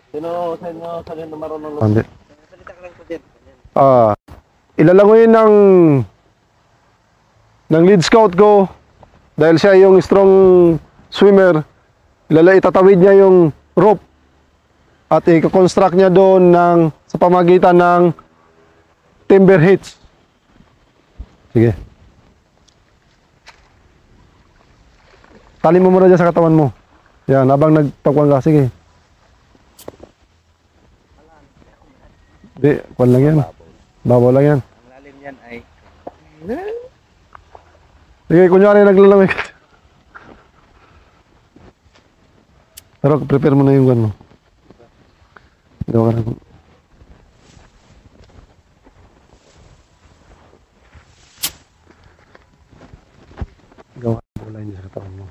Sino sa inyo sa inyo marunong Hindi. salita ka lang po din. Ilalangoyin ng lead scout ko dahil siya yung strong swimmer. Itatawid niya yung rope at i-construct niya doon sa pamagitan ng timber hitch. Sige. Tali mo muna dyan sa katawan mo. Yan, habang nagpagpang ka. Sige. Di, kwan lang yan. Babaw lang yan. Ang lalim yan ay Sige, kunyari naglalamig. Pero prepare mo na yung gano'n. Gawa ka na. Gawa ka na wala niya sa katawan mo.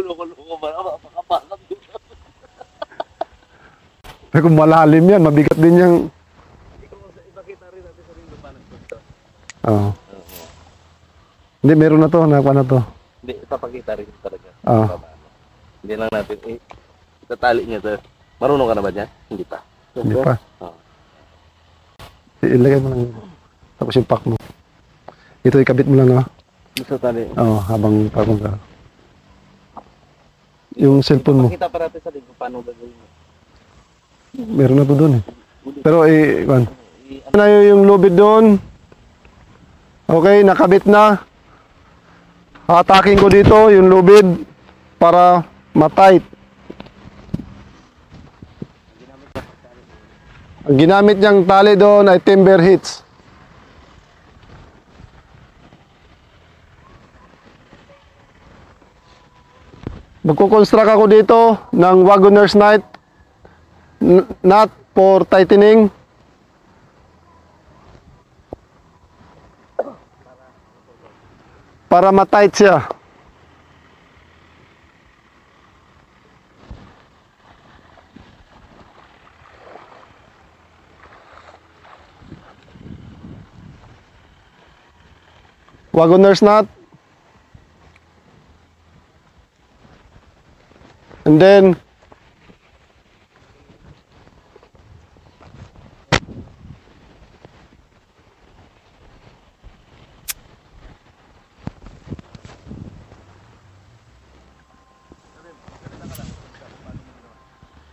loko-loko ba? Mapakabalag dito. Pero kung malalim yan, mabigat din yung... Ipakita rin natin sa rin paano ito. Oo. Hindi, meron na to. Nakapa na to. Hindi, ipapakita rin talaga. Oo. Hindi lang natin, itatali niya to. Marunong ka na ba dyan? Hindi pa. Hindi pa. Oo. Ilagay mo lang yun. Tapos yung pack mo. Ito, ikabit mo lang, no? Sa tali. Oo, habang pagong ka. Yung cellphone mo. Ipakita pa natin sa rin paano gagawin mo. Meron na to doon eh. Pero Juan. Na yung lubid doon. Okay, nakabit na. Hatakin ko dito yung lubid para matight. Ang ginamit niyang tali doon ay timber hitch. Magkukonstruct ako dito ng wagoner's nut for tightening. Para matight siya. Wagoner's nut. And then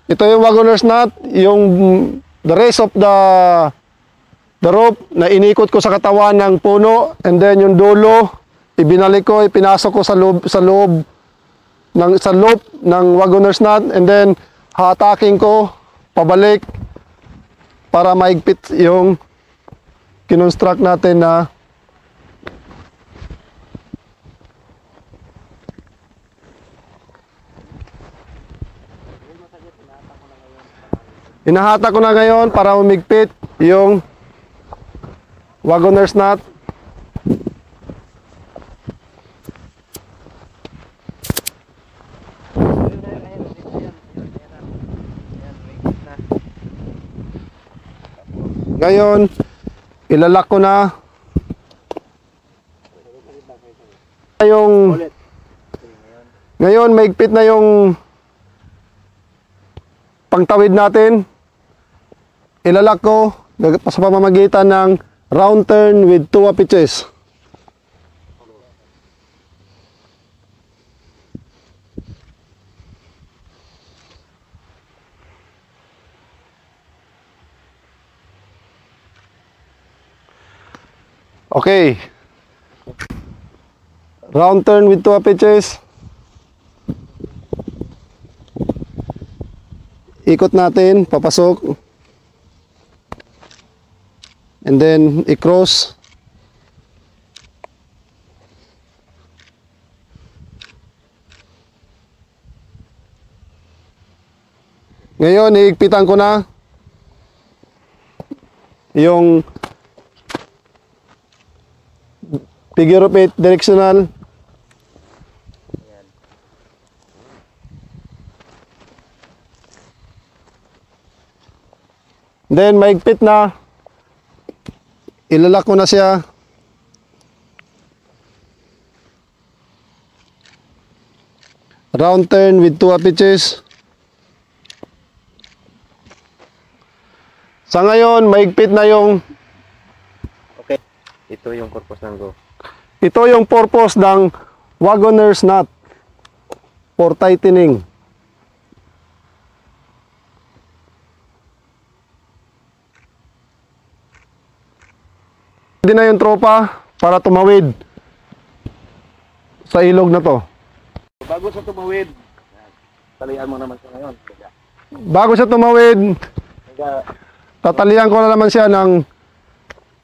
ito yung wagoner's nut, yung the rest of the rope na inikot ko sa katawan ng puno, and then yung dulo ibinalik ko, ipinasok ko sa loob ng wagoner's nut, and then hataking ko pabalik para maigpit yung kinonstruct natin na hinahata ko na ngayon para umigpit yung wagoner's nut. Ngayon, ilalak ko na yung ngayon maigpit na yung pangtawid natin. Ilalak ko sa pamamagitan ng round turn with 2 pitches. Okay. Round turn with 2 pitches. Ikot natin, papasok. And then i-cross. Ngayon, iigpitan ko na yung figure of 8 directional. Ayan. Then maigpit na. Ilalak ko na siya. Round turn with 2 pitches. Sa ngayon, maigpit na yung Okay. Ito yung purpose ng go. ito yung purpose ng Wagoner's nut for tightening. Hindi na yung tropa para tumawid sa ilog na to. Bago sa tumawid, talian mo naman siya ngayon. Bago siya tumawid, Kaya, tatalian ko na naman siya ng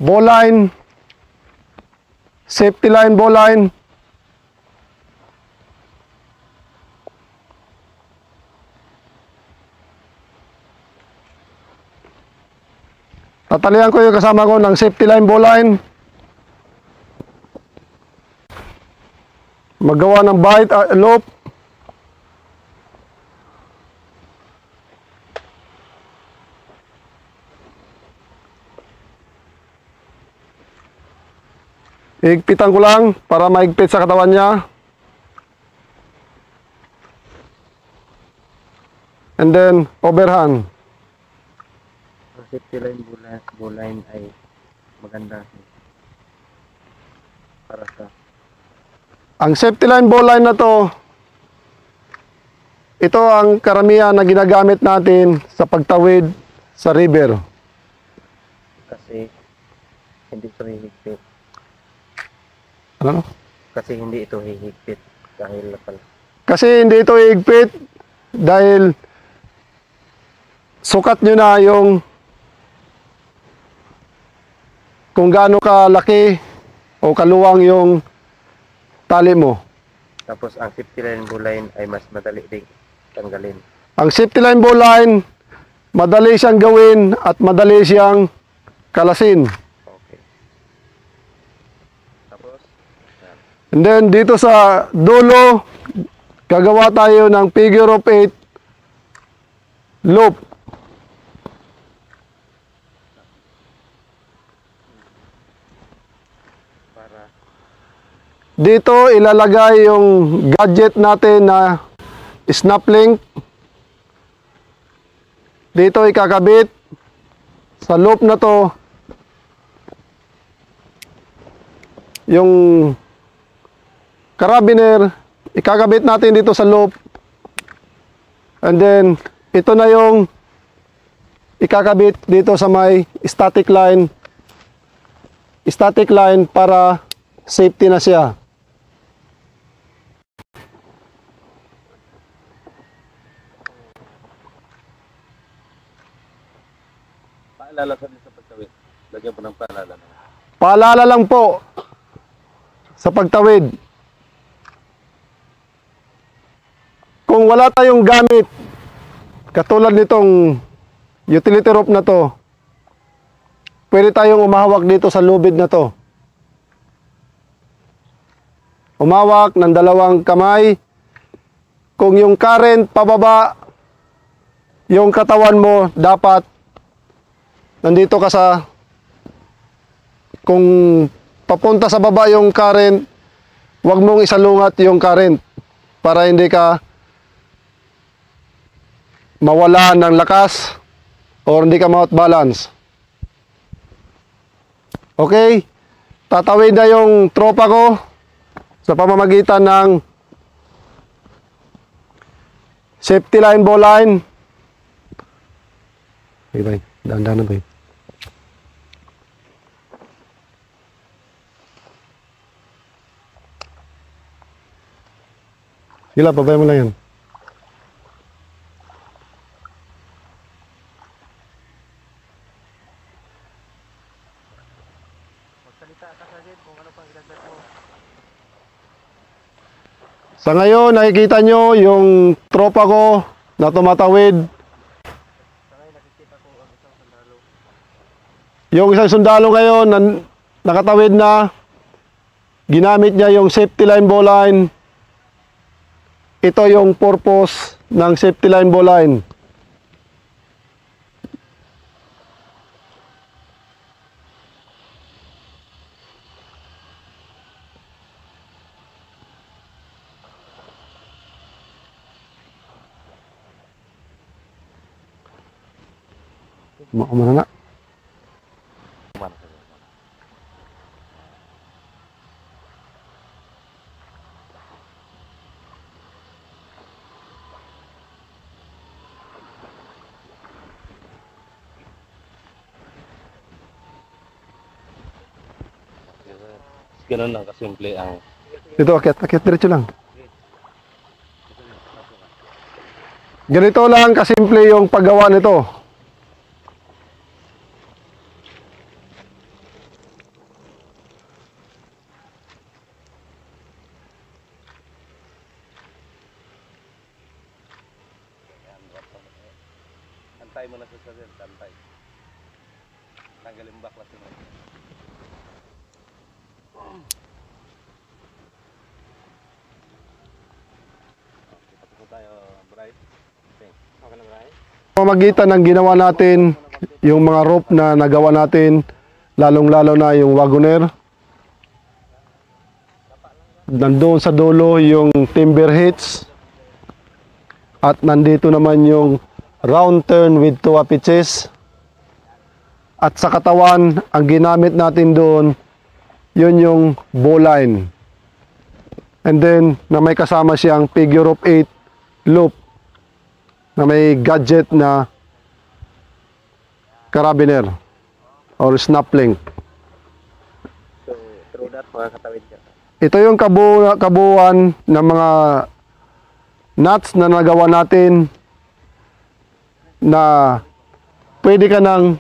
ball line, safety line, ball line. Tatalian ko yung kasama ko ng safety line, ball line. Magawa ng bite, loop. Higpitan ko lang para maigpit sa katawan niya. And then, overhand. ang safety line buline ay maganda para sa Ang safety line ball line na to, ito ang karamihan na ginagamit natin sa pagtawid sa river. kasi hindi ito hihigpit. Ano? Kasi hindi ito hihigpit dahil pala. Kasi hindi ito higpit dahil sukat nyo na yung kung gaano kalaki o kaluwang yung tali mo. Tapos ang safety line buline ay mas madali ding tanggalin. Ang safety line ball line, madali siyang gawin at madali siyang kalasin. Okay. Tapos, yan. And then dito sa dulo, gagawa tayo ng figure of 8 loop. Para Dito ilalagay yung gadget natin na snap link. Dito ikakabit sa loop na to yung carabiner, ikakabit natin dito sa loop. And then ito na yung ikakabit dito sa may static line para safety na siya. paalala sa sa pagtawid. Lagyan mo ng paalala. Paalala lang po sa pagtawid. Kung wala tayong gamit, katulad nitong utility rope na to, pwede tayong umahawak dito sa lubid na to. Umawak ng dalawang kamay. Kung yung current pababa, yung katawan mo dapat nandito ka sa, kung papunta sa baba yung current, wag mong isalungat yung current para hindi ka mawala ng lakas or hindi ka ma-out balance. Okay? Tatawid na yung tropa ko sa pamamagitan ng safety line, ball line. Okay, bye. Dahan-dahan na, bye. Sila, babay mo lang yan. Sa ngayon, nakikita nyo yung tropa ko na tumatawid. Yung isang sundalo ngayon na nakatawid na, ginamit niya yung safety line bowline. Ito yung purpose ng safety line bowline. Muna nga. Kumana ka. Ganun lang kasimple ang Dito, akit diretso lang. Ganito lang kasimple yung paggawa nito. antay mo na sa sir, antay. Tanggalin baklas mo. Tapos tayo, Bright. Okay. Okay na, Bright. Pamagitan ng ginawa natin, yung mga rope na nagawa natin, lalong-lalo na yung wagoner. Nandoon sa dulo yung timber hitch. At nandito naman yung round turn with 2 pitches. At sa katawan, ang ginamit natin doon, yun yung bowline. And then, na may kasama siyang figure of 8 loop na may gadget na carabiner or snap link. So, through that, makakatawid ka. Ito yung kabuuan ng mga nuts na nagawa natin na pwede ka nang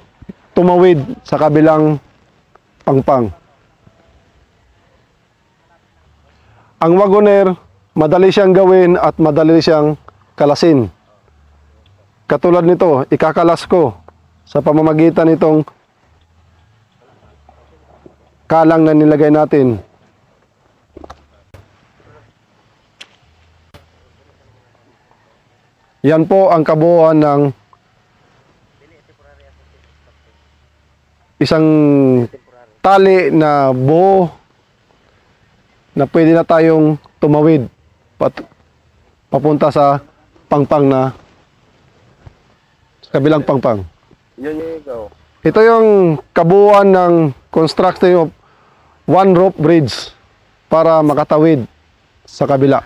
tumawid sa kabilang pangpang. Ang wagoner, madali siyang gawin at madali siyang kalasin. Katulad nito, ikakalas ko sa pamamagitan nitong kalang na nilagay natin. Yan po ang kabuuan ng isang tali na buo na pwede na tayong tumawid papunta sa pangpang na sa kabilang pangpang. Yun yung ikaw. Ito yung kabuuan ng construction of one rope bridge para makatawid sa kabila.